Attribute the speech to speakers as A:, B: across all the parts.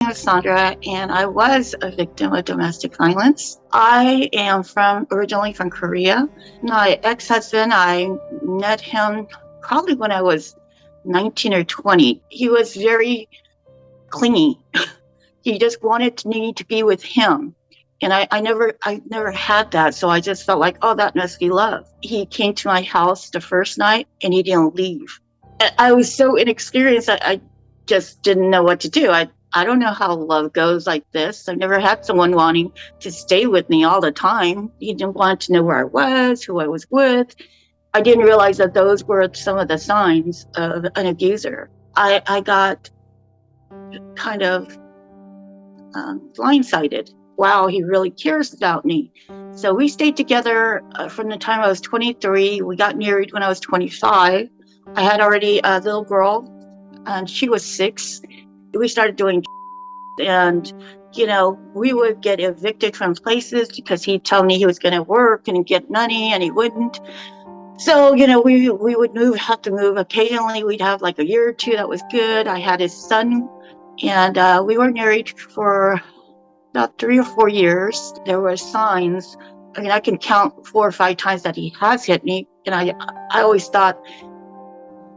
A: name is Saundra, and I was a victim of domestic violence. I am originally from Korea. My ex-husband, I met him probably when I was 19 or 20. He was very clingy. He just wanted me to be with him. And I never had that. So I just felt like, oh, that must be love. He came to my house the first night and he didn't leave. I was so inexperienced. I just didn't know what to do. I don't know how love goes like this. I've never had someone wanting to stay with me all the time. He didn't want to know where I was, who I was with. I didn't realize that those were some of the signs of an abuser. I got kind of blindsided. Wow, he really cares about me. So we stayed together from the time I was 23. We got married when I was 25. I had already a little girl, and she was 6. We started doing, and we would get evicted from places because he'd tell me he was going to work and get money, and he wouldn't. So we would have to move. Occasionally we'd have like a year or two that was good. I had his son, and we were married for about 3 or 4 years. There were signs. I mean, I can count 4 or 5 times that he has hit me, and I always thought,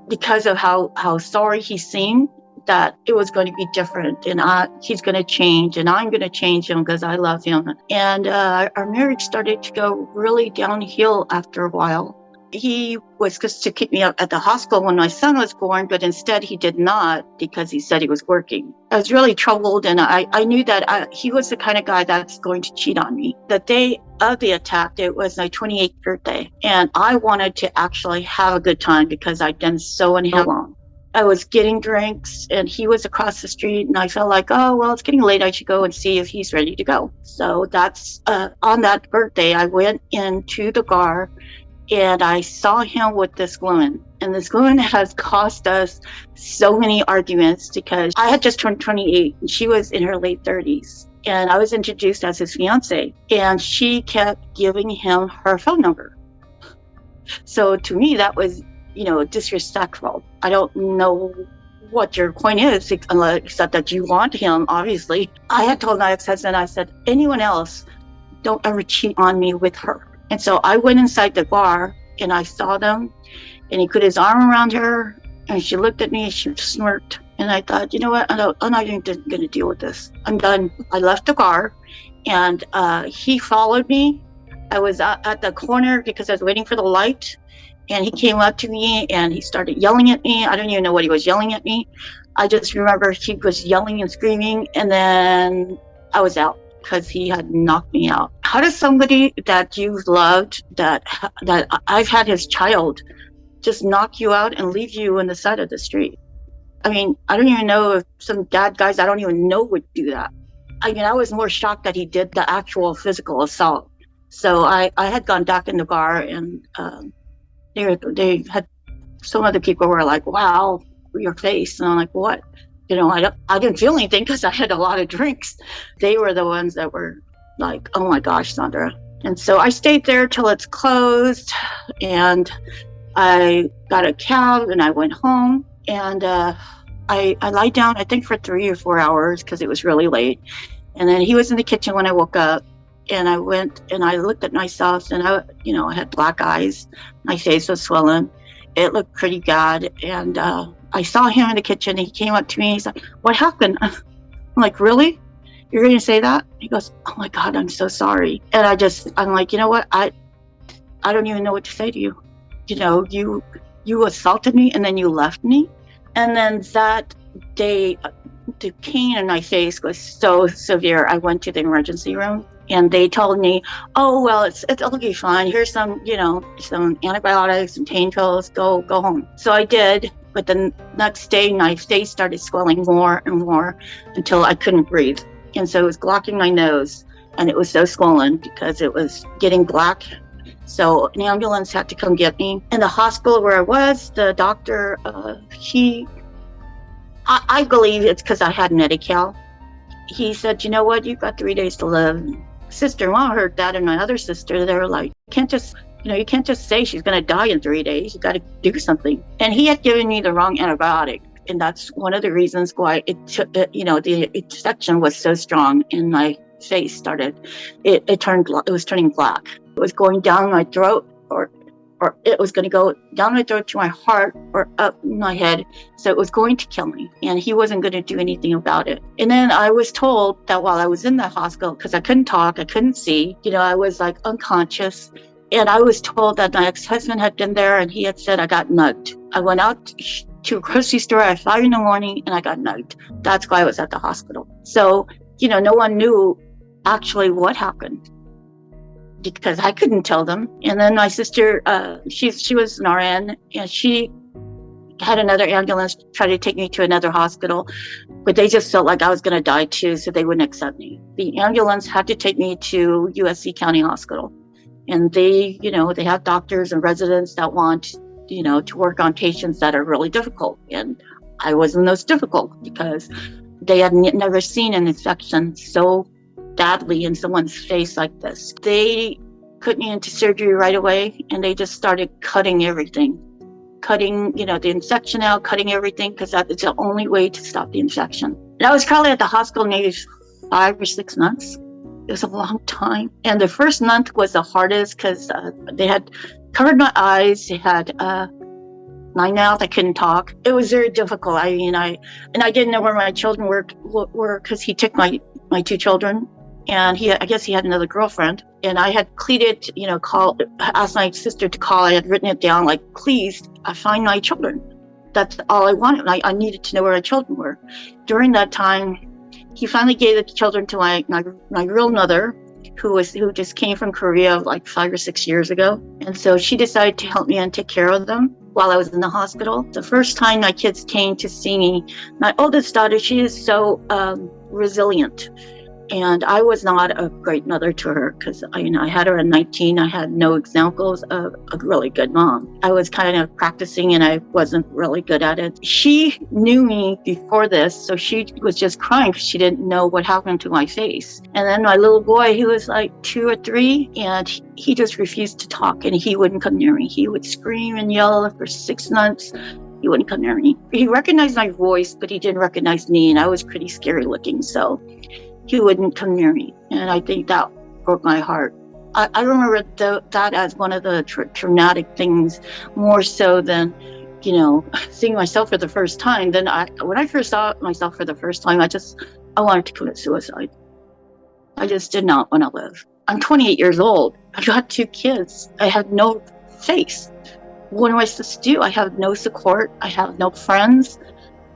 A: because of how sorry he seemed, that it was going to be different, and he's going to change, and I'm going to change him because I love him. And our marriage started to go really downhill after a while. He was supposed to keep me up at the hospital when my son was born, but instead he did not, because he said he was working. I was really troubled, and I knew that he was the kind of guy that's going to cheat on me. The day of the attack, it was my 28th birthday, and I wanted to actually have a good time because I'd been so unhappy. I was getting drinks, and he was across the street, and I felt like, oh, well, it's getting late. I should go and see if he's ready to go. So that's on that birthday, I went into the bar, and I saw him with this woman. And this woman has caused us so many arguments because I had just turned 28 and she was in her late 30s. And I was introduced as his fiance. And she kept giving him her phone number. So to me, that was, disrespectful. I don't know what your point is, except that you want him, obviously. I had told my ex-husband, I said, anyone else, don't ever cheat on me with her. And so I went inside the bar and I saw them, and he put his arm around her, and she looked at me and she smirked. And I thought, you know what? I'm not even going to deal with this. I'm done. I left the bar, and he followed me. I was at the corner because I was waiting for the light, and he came up to me and he started yelling at me. I don't even know what he was yelling at me. I just remember he was yelling and screaming, and then I was out, because he had knocked me out. How does somebody that you've loved, that I've had his child, just knock you out and leave you on the side of the street? I mean, I don't even know if some bad guys I don't even know would do that. I mean, I was more shocked that he did the actual physical assault. So I had gone back in the bar, and they had, some other people were like, wow, your face. And I'm like, what? I didn't feel anything because I had a lot of drinks. They were the ones that were like, oh my gosh, Saundra. And so I stayed there till it's closed, and I got a cab and I went home, and I lied down, I think, for 3 or 4 hours because it was really late. And then he was in the kitchen when I woke up, and I went and I looked at myself, and I had black eyes. My face was swollen. It looked pretty bad. And I saw him in the kitchen, and he came up to me and he's like, what happened? I'm like, really? You're going to say that? He goes, oh my God, I'm so sorry. And I'm like, you know what? I don't even know what to say to you. You assaulted me, and then you left me. And then that day, the pain in my face was so severe. I went to the emergency room, and they told me, oh, well, it'll be fine. Here's some antibiotics and pain pills. Go home. So I did. But the next day, my face started swelling more and more until I couldn't breathe. And so it was blocking my nose, and it was so swollen because it was getting black. So an ambulance had to come get me. In the hospital where I was, the doctor, I believe it's because I had Medi-Cal. He said, you know what, you've got 3 days to live. Sister-in-law heard that, and my other sister, they were like, you can't just say she's going to die in 3 days. You got to do something. And he had given me the wrong antibiotic. And that's one of the reasons why it took, the infection was so strong and my face started, it was turning black. It was going down my throat, or it was going to go down my throat to my heart or up my head. So it was going to kill me, and he wasn't going to do anything about it. And then I was told that while I was in the hospital, because I couldn't talk, I couldn't see, I was like unconscious. And I was told that my ex-husband had been there and he had said I got mugged. I went out to a grocery store at 5 a.m. and I got mugged. That's why I was at the hospital. So, no one knew actually what happened, because I couldn't tell them. And then my sister, she was an RN, and she had another ambulance try to take me to another hospital, but they just felt like I was going to die too, so they wouldn't accept me. The ambulance had to take me to USC County Hospital, and they have doctors and residents that want, to work on patients that are really difficult, and I wasn't those difficult because they had never seen an infection so badly in someone's face like this. They put me into surgery right away, and they just started cutting everything, cutting, the infection out, cutting everything, because that is the only way to stop the infection. And I was probably at the hospital maybe 5 or 6 months. It was a long time. And the first month was the hardest because they had covered my eyes. They had my mouth. I couldn't talk. It was very difficult. I didn't know where my children were because he took my 2 children. And I guess he had another girlfriend. And I had pleaded, asked my sister to call. I had written it down, like, please, find my children. That's all I wanted. I needed to know where my children were. During that time, he finally gave the children to my real mother, who just came from Korea like 5 or 6 years ago. And so she decided to help me and take care of them while I was in the hospital. The first time my kids came to see me, my oldest daughter, she is so resilient. And I was not a great mother to her because I had her at 19. I had no examples of a really good mom. I was kind of practicing and I wasn't really good at it. She knew me before this, so she was just crying because she didn't know what happened to my face. And then my little boy, he was like 2 or 3, and he just refused to talk, and he wouldn't come near me. He would scream and yell for 6 months. He wouldn't come near me. He recognized my voice, but he didn't recognize me, and I was pretty scary looking, so he wouldn't come near me. And I think that broke my heart. I remember that as one of the traumatic things, more so than, seeing myself for the first time. Then when I first saw myself for the first time, I wanted to commit suicide. I just did not want to live. I'm 28 years old. I've got 2 kids. I have no face. What am I supposed to do? I have no support. I have no friends.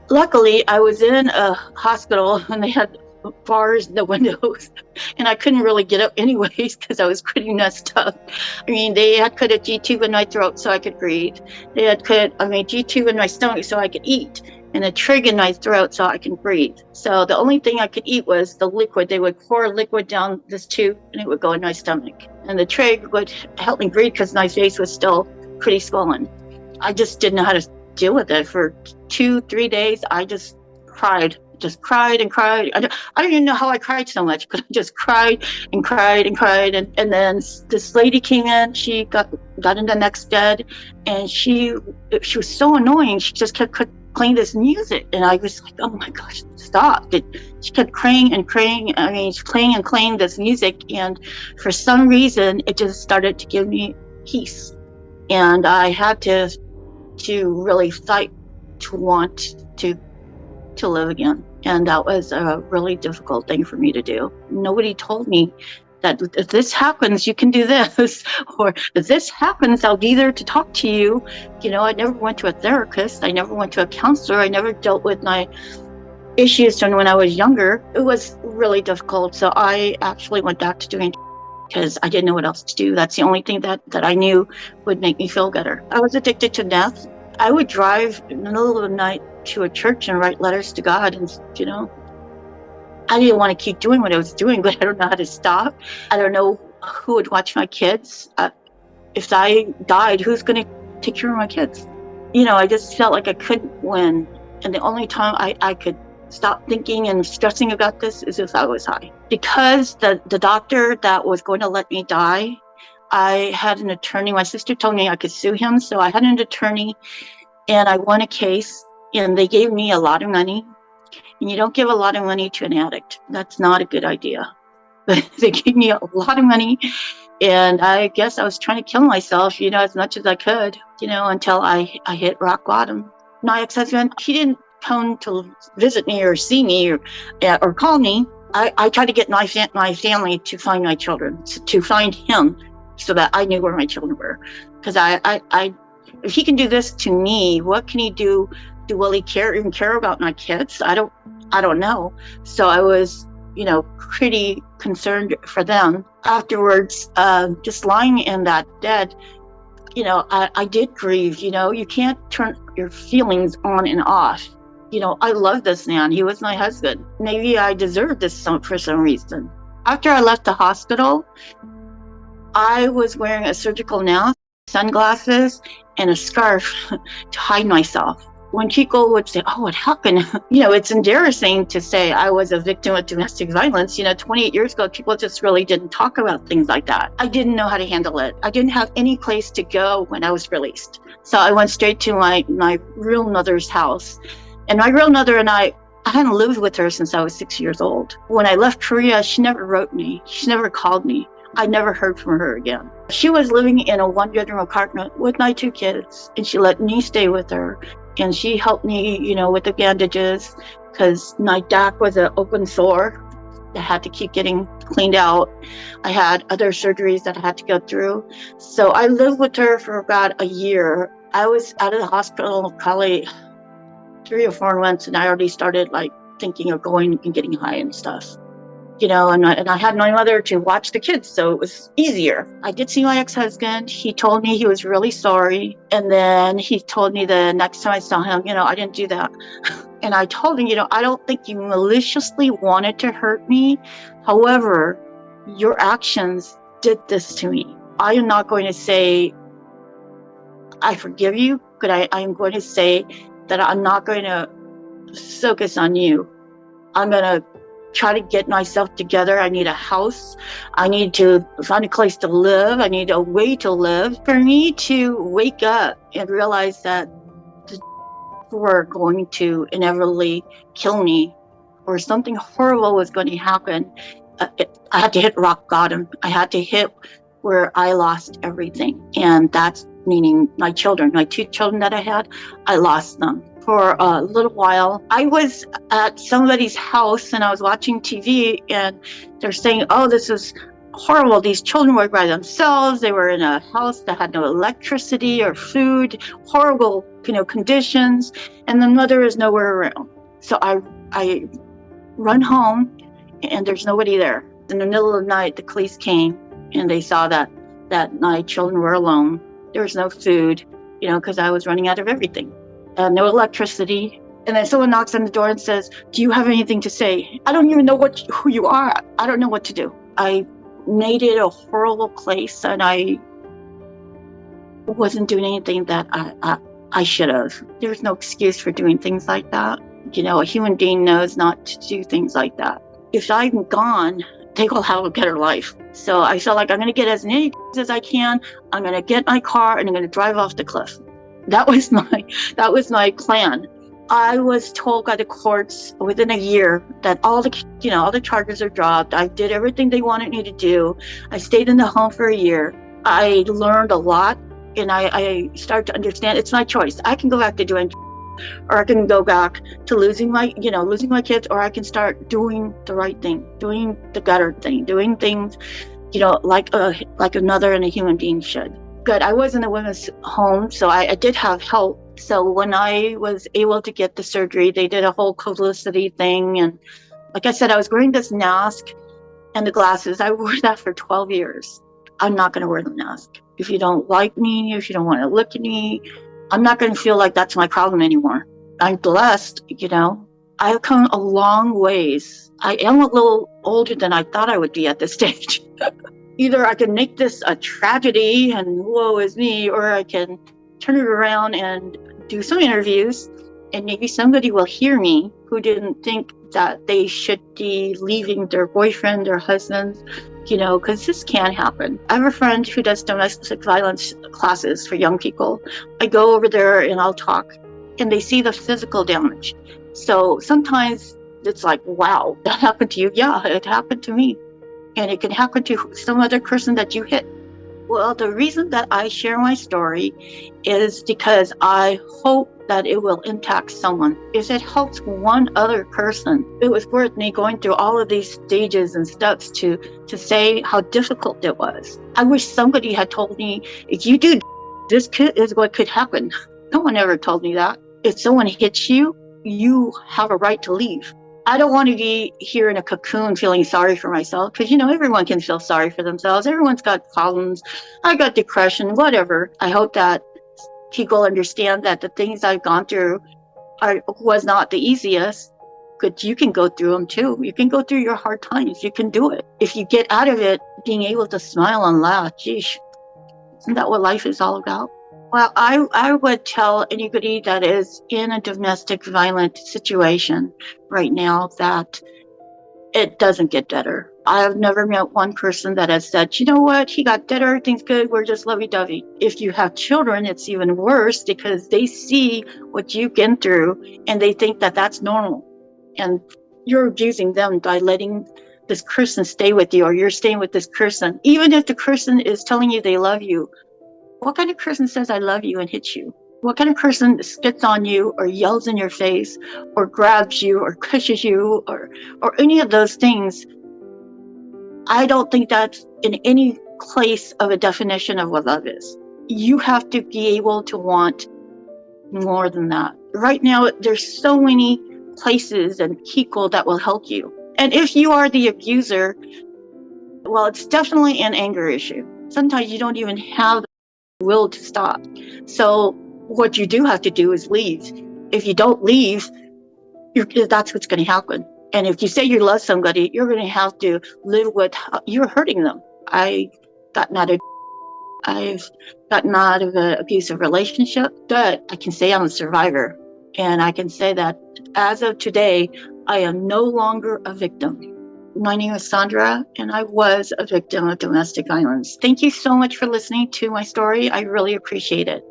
A: Luckily, I was in a hospital and they had bars in the windows, and I couldn't really get up anyways because I was pretty messed up. They had put a G-tube in my throat so I could breathe. They had put a G-tube in my stomach so I could eat, and a trig in my throat so I could breathe. So the only thing I could eat was the liquid. They would pour liquid down this tube and it would go in my stomach. And the trig would help me breathe because my face was still pretty swollen. I just didn't know how to deal with it. For 2-3 days, I just cried and cried. I don't even know how I cried so much, but I just cried and cried and cried. And then this lady came in. She got in the next bed, and she was so annoying. She just kept playing this music, and I was like, oh my gosh, stop. She kept praying and praying. She's playing and playing this music, and for some reason, it just started to give me peace. And I had to really fight to want to live again. And that was a really difficult thing for me to do. Nobody told me that if this happens, you can do this, or if this happens, I'll be there to talk to you. I never went to a therapist. I never went to a counselor. I never dealt with my issues from when I was younger. It was really difficult. So I actually went back to doing because I didn't know what else to do. That's the only thing that I knew would make me feel better. I was addicted to meth. I would drive in the middle of the night to a church and write letters to God. And, I didn't want to keep doing what I was doing, but I don't know how to stop. I don't know who would watch my kids. If I died, who's going to take care of my kids? I just felt like I couldn't win. And the only time I could stop thinking and stressing about this is if I was high. Because the doctor that was going to let me die, I had an attorney. My sister told me I could sue him, so I had an attorney, and I won a case. and they gave me a lot of money. And you don't give a lot of money to an addict. That's not a good idea. But they gave me a lot of money, and I guess I was trying to kill myself, as much as I could, until I hit rock bottom. My ex-husband, he didn't come to visit me or see me or call me. I tried to get my family to find my children, to find him, so that I knew where my children were. Because if he can do this to me, what can he do? Will he even care about my kids? I don't know. So I was, pretty concerned for them. Afterwards, just lying in that bed, I did grieve. You can't turn your feelings on and off. I love this man. He was my husband. Maybe I deserved this for some reason. After I left the hospital, I was wearing a surgical mask, sunglasses, and a scarf to hide myself. When people would say, "Oh, what happened?" It's embarrassing to say I was a victim of domestic violence. 28 years ago, people just really didn't talk about things like that. I didn't know how to handle it. I didn't have any place to go when I was released. So I went straight to my real mother's house. And my real mother and I hadn't lived with her since I was 6 years old. When I left Korea, she never wrote me. She never called me. I never heard from her again. She was living in a one-bedroom apartment with my 2 kids, and she let me stay with her. And she helped me, with the bandages, because my back was an open sore that had to keep getting cleaned out. I had other surgeries that I had to go through. So I lived with her for about a year. I was out of the hospital probably 3 or 4 months, and I already started thinking of going and getting high and stuff. And I had my mother to watch the kids, so it was easier. I did see my ex-husband. He told me he was really sorry. And then he told me the next time I saw him, I didn't do that. And I told him, I don't think you maliciously wanted to hurt me. However, your actions did this to me. I am not going to say, I forgive you, but I am going to say that I'm not going to focus on you. I'm going to try to get myself together. I need a house. I need to find a place to live. I need a way to live. For me to wake up and realize that the were going to inevitably kill me, or something horrible was going to happen, I had to hit rock bottom. I had to hit where I lost everything. And that's meaning my children, my 2 children that I had, I lost them. For a little while, I was at somebody's house and I was watching TV, and they're saying, "Oh, this is horrible. These children were by themselves. They were in a house that had no electricity or food, horrible, conditions, and the mother is nowhere around." So I run home, and there's nobody there. In the middle of the night, the police came, and they saw that my children were alone. There was no food, because I was running out of everything. No electricity. And then someone knocks on the door and says, "Do you have anything to say?" I don't even know who you are. I don't know what to do. I made it a horrible place, and I wasn't doing anything that I should have. There's no excuse for doing things like that. A human being knows not to do things like that. If I'm gone, they will have a better life. So I felt like I'm going to get as many as I can. I'm going to get my car and I'm going to drive off the cliff. That was my plan. I was told by the courts within a year that all the charges are dropped. I did everything they wanted me to do. I stayed in the home for a year. I learned a lot, and I started to understand it's my choice. I can go back to doing, or I can go back to losing my kids, or I can start doing the right thing, doing the better thing, doing things, like a mother and a human being should. But I was in a women's home, so I did have help. So when I was able to get the surgery, they did a whole publicity thing. And like I said, I was wearing this mask and the glasses. I wore that for 12 years. I'm not going to wear the mask. If you don't like me, if you don't want to look at me, I'm not going to feel like that's my problem anymore. I'm blessed, I've come a long ways. I am a little older than I thought I would be at this stage. Either I can make this a tragedy and woe is me, or I can turn it around and do some interviews, and maybe somebody will hear me who didn't think that they should be leaving their boyfriend or husband, because this can happen. I have a friend who does domestic violence classes for young people. I go over there and I'll talk. and they see the physical damage. So sometimes it's like, wow, that happened to you. Yeah, it happened to me. And it can happen to some other person that you hit. Well, the reason that I share my story is because I hope that it will impact someone. If it helps one other person, it was worth me going through all of these stages and steps to say how difficult it was. I wish somebody had told me, if you do this is what could happen. No one ever told me that. If someone hits you, you have a right to leave. I don't want to be here in a cocoon feeling sorry for myself, because, everyone can feel sorry for themselves. Everyone's got problems. I got depression, whatever. I hope that people understand that the things I've gone through was not the easiest, but you can go through them too. You can go through your hard times. You can do it. If you get out of it, being able to smile and laugh, geez, isn't that what life is all about? Well, I would tell anybody that is in a domestic violent situation right now that it doesn't get better. I have never met one person that has said, you know what, he got better, everything's good, we're just lovey-dovey. If you have children, it's even worse because they see what you've been through and they think that that's normal. And you're abusing them by letting this person stay with you, or you're staying with this person. Even if the person is telling you they love you, what kind of person says I love you and hits you? What kind of person spits on you or yells in your face or grabs you or pushes you or any of those things? I don't think that's in any place of a definition of what love is. You have to be able to want more than that. Right now, there's so many places and people that will help you. And if you are the abuser, well, it's definitely an anger issue. Sometimes you don't even have the will to stop. So what you do have to do is leave. If you don't leave, that's what's going to happen. And if you say you love somebody, you're going to have to live with you're hurting them. I've gotten out of an abusive relationship, but I can say I'm a survivor. And I can say that as of today, I am no longer a victim. My name is Saundra, and I was a victim of domestic violence. Thank you so much for listening to my story. I really appreciate it.